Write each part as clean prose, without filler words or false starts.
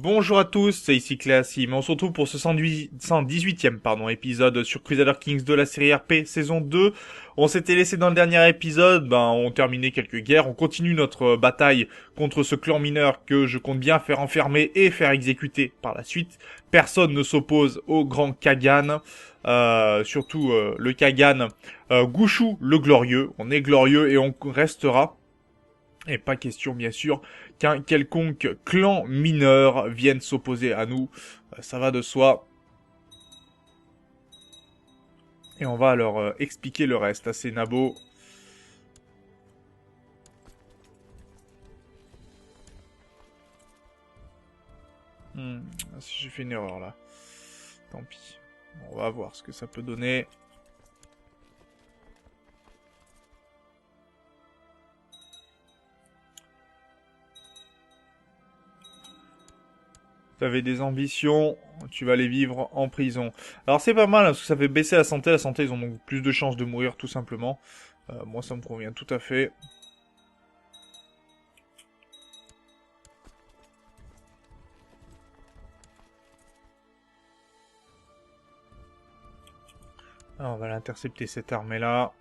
Bonjour à tous, c'est ici Cléasim. On se retrouve pour ce 118e épisode sur Crusader Kings de la série RP saison 2. On s'était laissé dans le dernier épisode, on terminait quelques guerres, on continue notre bataille contre ce clan mineur que je compte bien faire enfermer et faire exécuter par la suite. Personne ne s'oppose au grand Kagan, surtout le Kagan Gushu le glorieux. On est glorieux et on restera. Et pas question, bien sûr, qu'un quelconque clan mineur vienne s'opposer à nous. Ça va de soi. Et on va leur expliquer le reste à ces nabos. Hmm, si j'ai fait une erreur là. Tant pis. On va voir ce que ça peut donner. Tu avais des ambitions, tu vas les vivre en prison. Alors c'est pas mal, parce que ça fait baisser la santé. La santé, ils ont donc plus de chances de mourir, tout simplement. Moi, ça me convient tout à fait. Alors, on va l'intercepter, cette armée-là.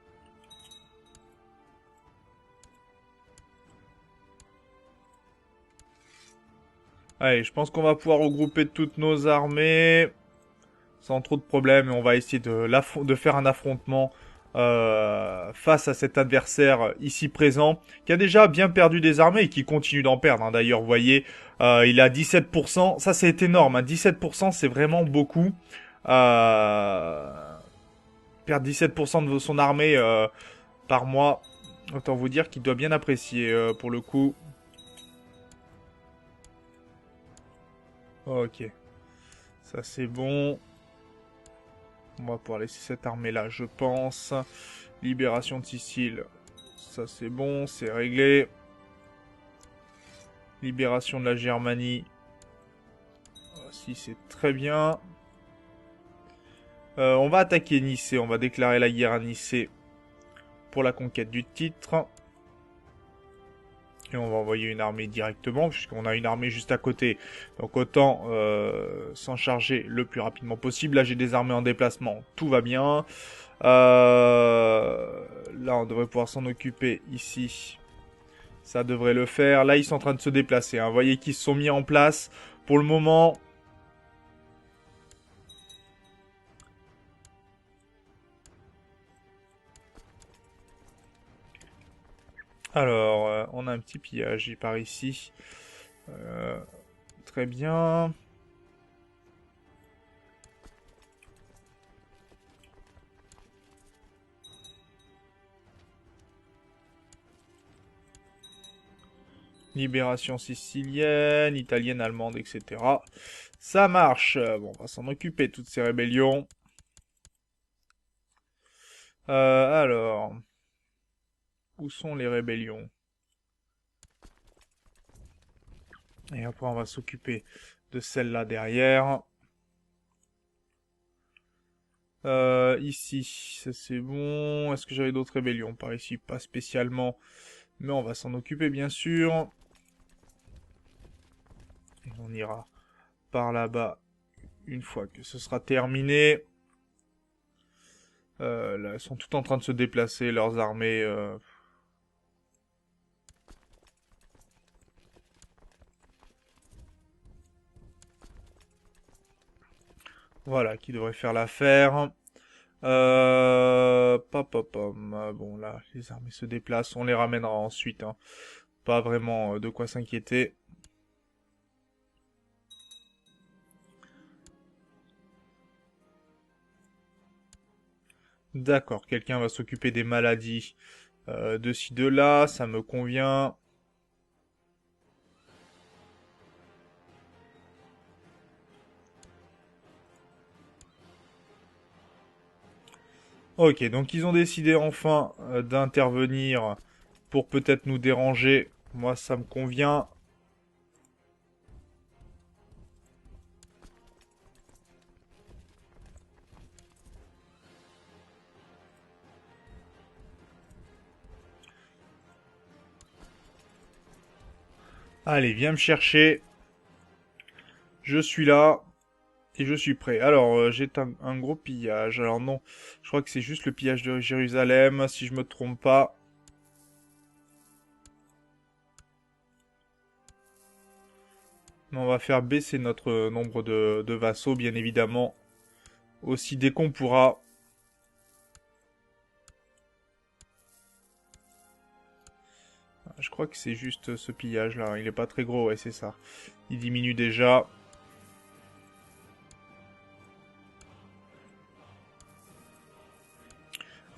Allez, je pense qu'on va pouvoir regrouper toutes nos armées sans trop de problèmes et on va essayer de faire un affrontement face à cet adversaire ici présent qui a déjà bien perdu des armées et qui continue d'en perdre. Hein. D'ailleurs, vous voyez, il a 17%. Ça, c'est énorme. Hein. 17%, c'est vraiment beaucoup. Euh, Perdre 17% de son armée par mois, autant vous dire qu'il doit bien apprécier pour le coup. Ok, ça c'est bon. On va pouvoir laisser cette armée-là, je pense. Libération de Sicile. Ça, c'est bon, c'est réglé. Libération de la Germanie. Si, c'est très bien. On va attaquer Nicée. On va déclarer la guerre à Nicée pour la conquête du titre. Et on va envoyer une armée directement, puisqu'on a une armée juste à côté. Donc autant s'en charger le plus rapidement possible. Là, j'ai des armées en déplacement. Tout va bien. Là, on devrait pouvoir s'en occuper ici. Ça devrait le faire. Là, ils sont en train de se déplacer. Hein. Vous voyez qu'ils se sont mis en place. Pour le moment... Alors, on a un petit pillage par ici. Euh, Très bien. Libération sicilienne, italienne, allemande, etc. Ça marche. Bon, on va s'en occuper, toutes ces rébellions. Alors, où sont les rébellions? Et après, on va s'occuper de celle-là derrière. Ici, ça c'est bon. Est-ce que j'avais d'autres rébellions par ici? Pas spécialement. Mais on va s'en occuper, bien sûr. Et on ira par là-bas une fois que ce sera terminé. Là, elles sont toutes en train de se déplacer, leurs armées. Voilà, qui devrait faire l'affaire. Bon, là, les armées se déplacent. On les ramènera ensuite. Hein. Pas vraiment de quoi s'inquiéter. D'accord, quelqu'un va s'occuper des maladies de ci, de là. Ça me convient. Ok, donc ils ont décidé enfin d'intervenir pour peut-être nous déranger. Moi, ça me convient. Allez, viens me chercher. Je suis là. Et je suis prêt. Alors, j'ai un gros pillage. Alors non, je crois que c'est juste le pillage de Jérusalem, si je me trompe pas. On va faire baisser notre nombre de vassaux, bien évidemment. Aussi dès qu'on pourra. Je crois que c'est juste ce pillage-là. Il est pas très gros, ouais, c'est ça. Il diminue déjà.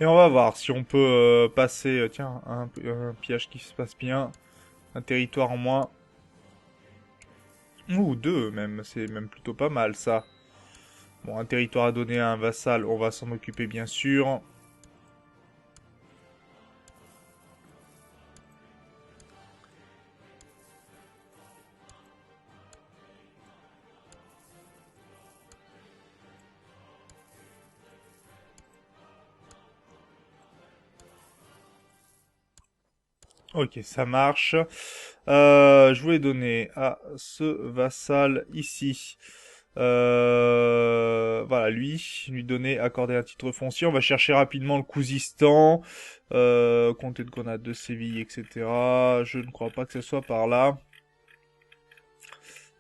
Et on va voir si on peut passer... tiens, un pillage qui se passe bien. Un territoire en moins. Ouh, deux même. C'est même plutôt pas mal, ça. Bon, un territoire à donner à un vassal, on va s'en occuper, bien sûr. Ok, ça marche. Je voulais donner à ce vassal ici. Voilà, lui donner, accorder un titre foncier. On va chercher rapidement le Kouzistan, comté de Grenade de Séville, etc. Je ne crois pas que ce soit par là.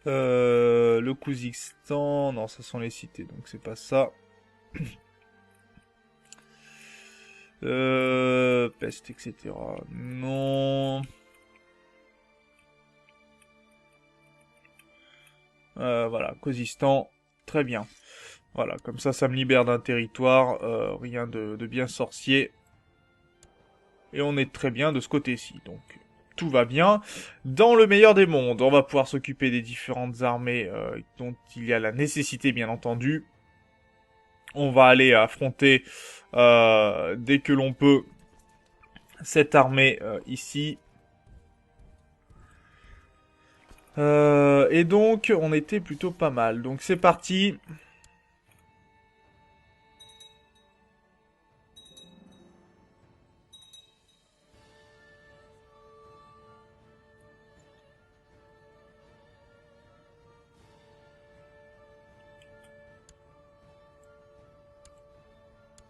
Le Kouzistan, non, ça sont les cités, donc c'est pas ça. Peste, etc. Non. Voilà, Khuzistan, très bien. Voilà, comme ça me libère d'un territoire, rien de bien sorcier. Et on est très bien de ce côté-ci, donc tout va bien. Dans le meilleur des mondes, on va pouvoir s'occuper des différentes armées dont il y a la nécessité, bien entendu. On va aller affronter, dès que l'on peut, cette armée ici. Et donc, on était plutôt pas mal. Donc c'est parti.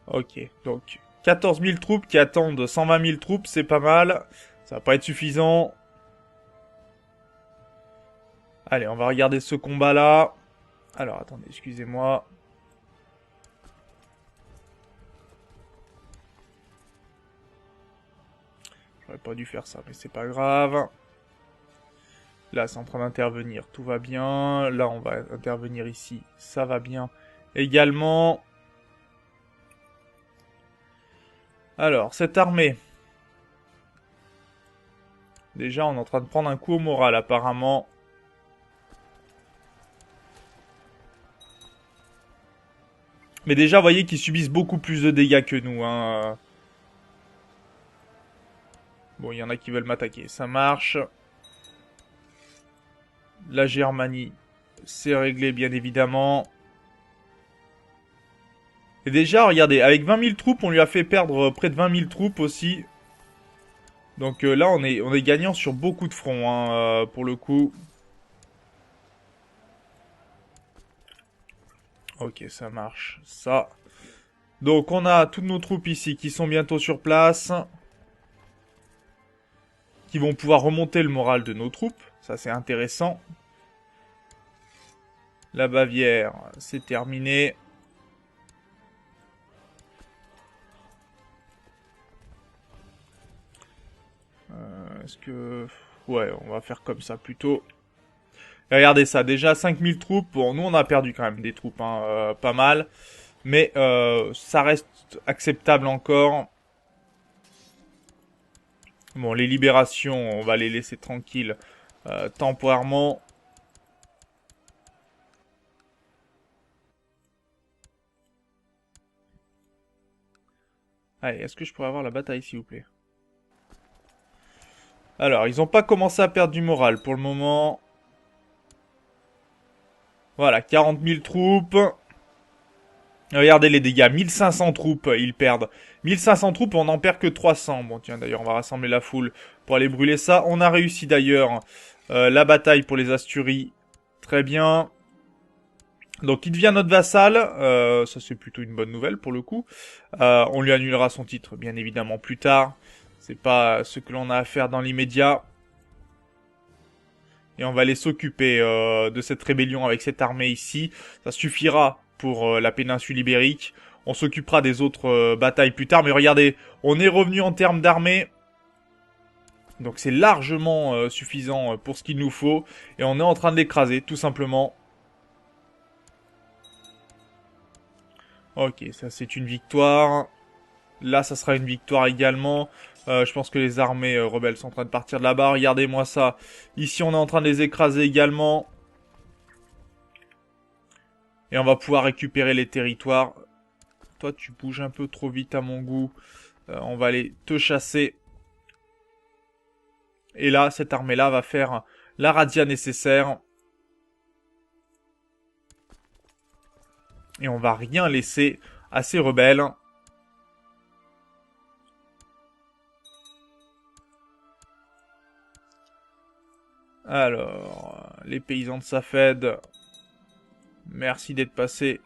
Ok, donc 14 000 troupes qui attendent 120 000 troupes, c'est pas mal. Ça va pas être suffisant. Allez, on va regarder ce combat-là. Alors, attendez, excusez-moi. J'aurais pas dû faire ça, mais c'est pas grave. Là, c'est en train d'intervenir, tout va bien. Là, on va intervenir ici, ça va bien. Également... Alors, cette armée. Déjà, on est en train de prendre un coup au moral, apparemment. Mais déjà, vous voyez qu'ils subissent beaucoup plus de dégâts que nous, hein. Bon, il y en a qui veulent m'attaquer, ça marche. La Germanie, c'est réglé, bien évidemment. Et déjà, regardez, avec 20 000 troupes, on lui a fait perdre près de 20 000 troupes aussi. Donc là, on est gagnant sur beaucoup de fronts, hein, pour le coup. Ok, ça marche. Ça. Donc, on a toutes nos troupes ici qui sont bientôt sur place. Qui vont pouvoir remonter le moral de nos troupes. Ça, c'est intéressant. La Bavière, c'est terminé. Est-ce que... Ouais, on va faire comme ça plutôt. Et regardez ça, déjà 5000 troupes. Bon, nous on a perdu quand même des troupes, hein, pas mal. Mais ça reste acceptable encore. Bon, les libérations, on va les laisser tranquilles temporairement. Allez, est-ce que je pourrais avoir la bataille, s'il vous plaît? Alors, ils n'ont pas commencé à perdre du moral pour le moment. Voilà, 40 000 troupes. Regardez les dégâts, 1500 troupes, ils perdent. 1500 troupes, on n'en perd que 300. Bon, tiens, d'ailleurs, on va rassembler la foule pour aller brûler ça. On a réussi, d'ailleurs, la bataille pour les Asturies. Très bien. Donc il devient notre vassal, ça c'est plutôt une bonne nouvelle pour le coup. On lui annulera son titre bien évidemment plus tard. C'est pas ce que l'on a à faire dans l'immédiat. Et on va aller s'occuper de cette rébellion avec cette armée ici. Ça suffira pour la péninsule ibérique. On s'occupera des autres batailles plus tard. Mais regardez, on est revenu en termes d'armée. Donc c'est largement suffisant pour ce qu'il nous faut. Et on est en train de l'écraser, tout simplement. Ok, ça c'est une victoire. Là, ça sera une victoire également. Je pense que les armées rebelles sont en train de partir de là-bas. Regardez-moi ça. Ici, on est en train de les écraser également. Et on va pouvoir récupérer les territoires. Toi, tu bouges un peu trop vite à mon goût. On va aller te chasser. Et là, cette armée-là va faire la razzia nécessaire. Et on va rien laisser à ces rebelles. Alors, les paysans de Safed, merci d'être passés.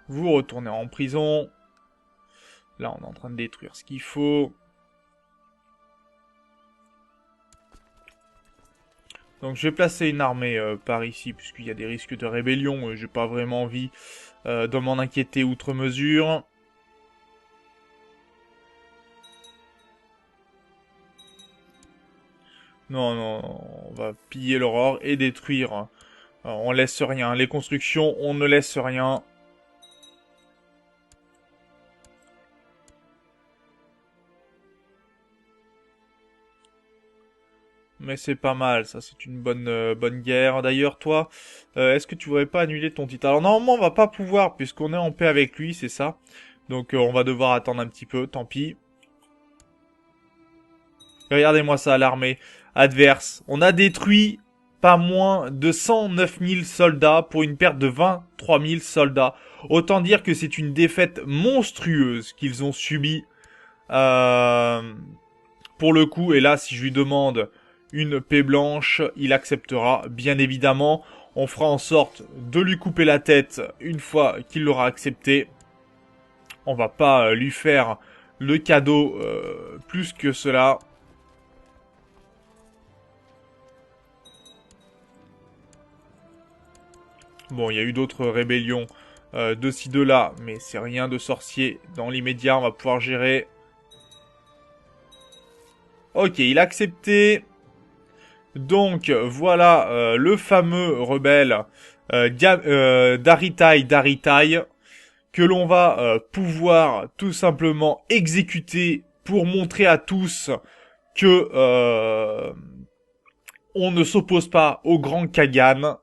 Vous retournez en prison. Là, on est en train de détruire ce qu'il faut. Donc, je vais placer une armée par ici, puisqu'il y a des risques de rébellion. J'ai pas vraiment envie de m'en inquiéter outre mesure. Non, non, on va piller l'aurore et détruire. On laisse rien. Les constructions, on ne laisse rien. Mais c'est pas mal, ça c'est une bonne guerre. D'ailleurs, toi, est-ce que tu voudrais pas annuler ton titre? Alors normalement, on va pas pouvoir puisqu'on est en paix avec lui, c'est ça. Donc on va devoir attendre un petit peu, tant pis. Regardez-moi ça, l'armée adverse. On a détruit pas moins de 109 000 soldats pour une perte de 23 000 soldats. Autant dire que c'est une défaite monstrueuse qu'ils ont subie. Pour le coup, et là, si je lui demande une paix blanche, il acceptera, bien évidemment. On fera en sorte de lui couper la tête une fois qu'il l'aura accepté. On va pas lui faire le cadeau plus que cela. Bon, il y a eu d'autres rébellions de ci, de là, mais c'est rien de sorcier. Dans l'immédiat, on va pouvoir gérer. Ok, il a accepté. Donc voilà le fameux rebelle Daritai que l'on va pouvoir tout simplement exécuter pour montrer à tous que on ne s'oppose pas au grand Kagan.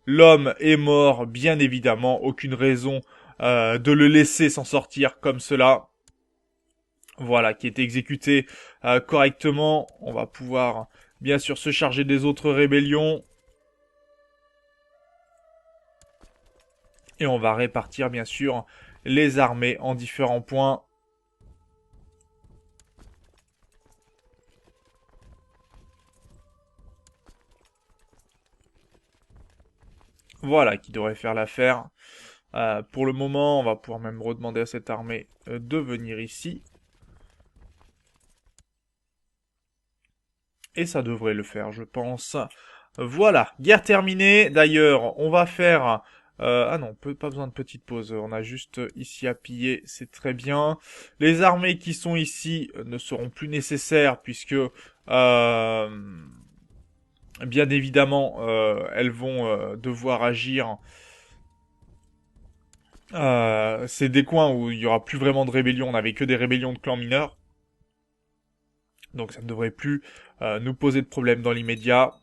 L'homme est mort, bien évidemment, aucune raison de le laisser s'en sortir comme cela. Voilà, qui est exécuté correctement. On va pouvoir, bien sûr, se charger des autres rébellions. Et on va répartir, bien sûr, les armées en différents points. Voilà, qui devrait faire l'affaire. Pour le moment, on va pouvoir même redemander à cette armée de venir ici. Et ça devrait le faire, je pense. Voilà, guerre terminée. D'ailleurs, on va faire... ah non, pas besoin de petite pause. On a juste ici à piller, c'est très bien. Les armées qui sont ici ne seront plus nécessaires puisque... bien évidemment, elles vont devoir agir. C'est des coins où il y aura plus vraiment de rébellion. On n'avait que des rébellions de clans mineurs. Donc ça ne devrait plus nous poser de problème dans l'immédiat.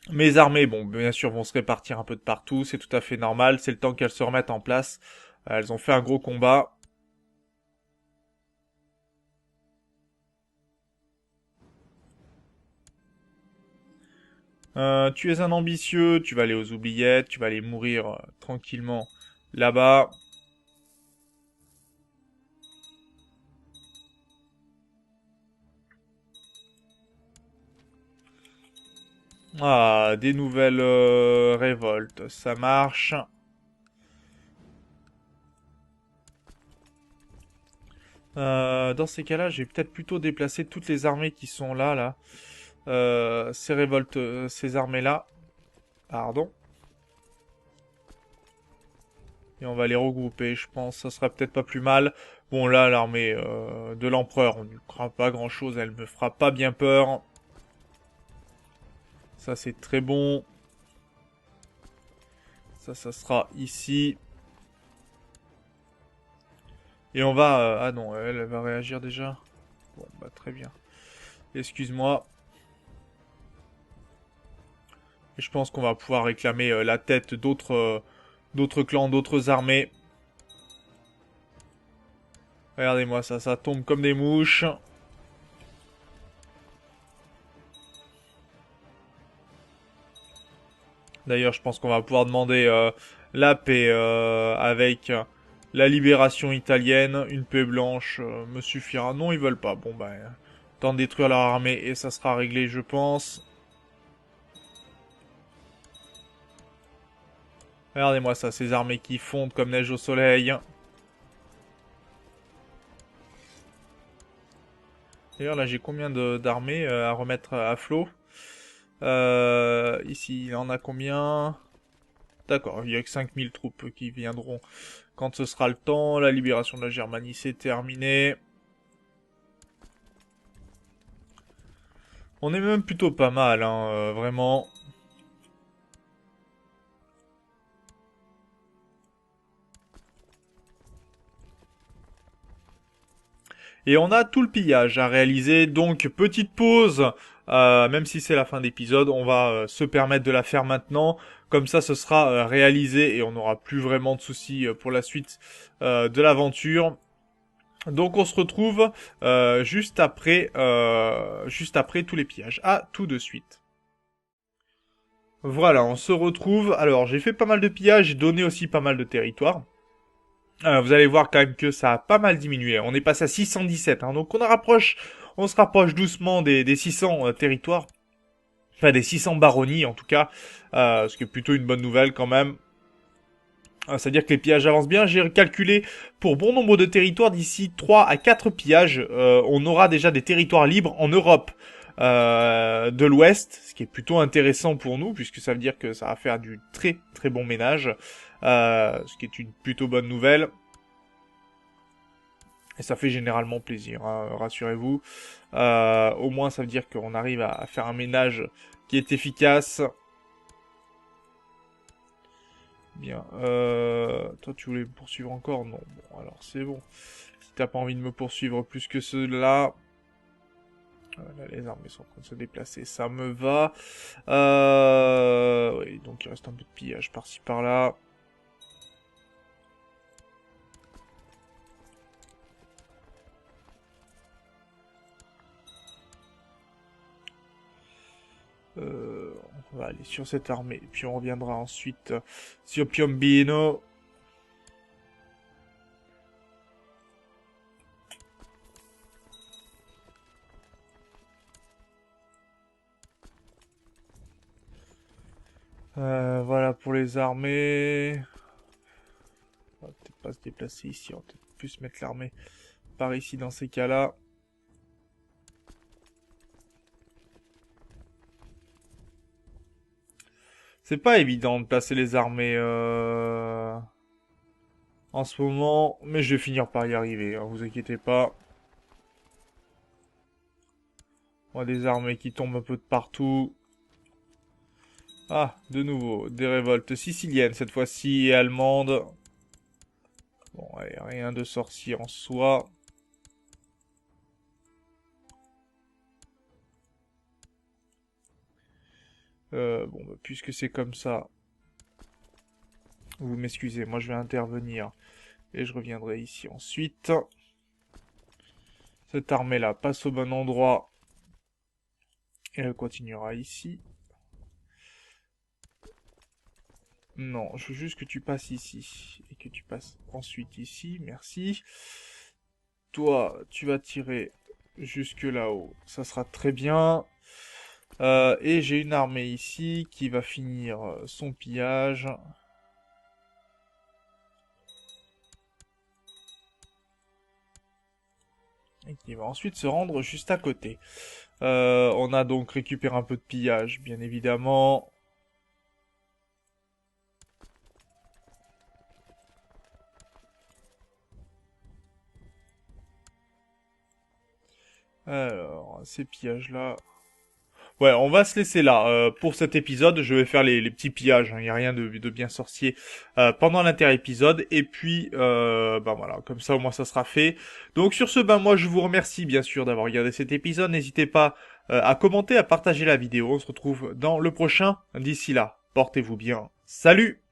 Mes armées, bon, bien sûr, vont se répartir un peu de partout. C'est tout à fait normal. C'est le temps qu'elles se remettent en place. Elles ont fait un gros combat. Tu es un ambitieux. Tu vas aller aux oubliettes. Tu vas aller mourir tranquillement là-bas. Ah, des nouvelles révoltes, ça marche. Dans ces cas-là, je vais peut-être plutôt déplacer toutes les armées qui sont là. Ces révoltes, ces armées-là. Pardon. Et on va les regrouper, je pense. Ça sera peut-être pas plus mal. Bon, là, l'armée de l'empereur, on ne craint pas grand-chose. Elle me fera pas bien peur. Ça, c'est très bon. Ça sera ici. Et on va... ah non, elle va réagir déjà. Bon, bah très bien. Excuse-moi. Et je pense qu'on va pouvoir réclamer la tête d'autres clans, d'autres armées. Regardez-moi ça, ça tombe comme des mouches. D'ailleurs, je pense qu'on va pouvoir demander la paix avec la libération italienne. Une paix blanche me suffira. Non, ils veulent pas. Bon, bah, temps de détruire leur armée et ça sera réglé, je pense. Regardez-moi ça, ces armées qui fondent comme neige au soleil. D'ailleurs, là, j'ai combien d'armées à remettre à flot? Ici, il en a combien? D'accord, il y a que 5000 troupes qui viendront quand ce sera le temps. La libération de la Germanie, c'est terminé. On est même plutôt pas mal, hein, vraiment. Et on a tout le pillage à réaliser, donc petite pause, même si c'est la fin d'épisode, on va se permettre de la faire maintenant. Comme ça, ce sera réalisé et on n'aura plus vraiment de soucis pour la suite de l'aventure. Donc on se retrouve juste après tous les pillages. À tout de suite. Voilà, on se retrouve. Alors j'ai fait pas mal de pillages, j'ai donné aussi pas mal de territoires. Vous allez voir quand même que ça a pas mal diminué. On est passé à 617, hein, donc on se rapproche doucement des 600 territoires. Enfin des 600 baronnies en tout cas, ce qui est plutôt une bonne nouvelle quand même. C'est-à-dire que les pillages avancent bien. J'ai calculé pour bon nombre de territoires, d'ici 3 à 4 pillages, on aura déjà des territoires libres en Europe de l'Ouest, ce qui est plutôt intéressant pour nous, puisque ça veut dire que ça va faire du très très bon ménage, ce qui est une plutôt bonne nouvelle. Et ça fait généralement plaisir, hein, rassurez-vous. Au moins, ça veut dire qu'on arrive à faire un ménage qui est efficace. Bien. Toi, tu voulais me poursuivre encore? Non. Bon, alors c'est bon. Si t'as pas envie de me poursuivre plus que cela... Là, les armées sont en train de se déplacer. Ça me va. Oui, donc il reste un peu de pillage par-ci par-là. On va aller sur cette armée. Puis on reviendra ensuite sur Piombino. Voilà pour les armées. On va peut-être pas se déplacer ici. On va peut-être plus mettre l'armée par ici dans ces cas-là. C'est pas évident de placer les armées en ce moment, mais je vais finir par y arriver, hein, vous inquiétez pas. On a des armées qui tombent un peu de partout. Ah, de nouveau, des révoltes siciliennes cette fois-ci et allemandes. Bon, allez, rien de sorcier en soi. Bon, bah, puisque c'est comme ça, vous m'excusez, moi je vais intervenir et je reviendrai ici ensuite. Cette armée-là passe au bon endroit et elle continuera ici. Non, je veux juste que tu passes ici et que tu passes ensuite ici, merci. Toi, tu vas tirer jusque là-haut, ça sera très bien. Et j'ai une armée ici qui va finir son pillage. Et qui va ensuite se rendre juste à côté. On a donc récupéré un peu de pillage, bien évidemment. Alors, ces pillages-là... Ouais, on va se laisser là. Pour cet épisode, je vais faire les petits pillages. Il n'y a rien de bien sorcier pendant l'inter-épisode. Et puis, ben voilà, comme ça au moins ça sera fait. Donc sur ce, ben moi je vous remercie bien sûr d'avoir regardé cet épisode. N'hésitez pas à commenter, à partager la vidéo. On se retrouve dans le prochain. D'ici là, portez-vous bien. Salut!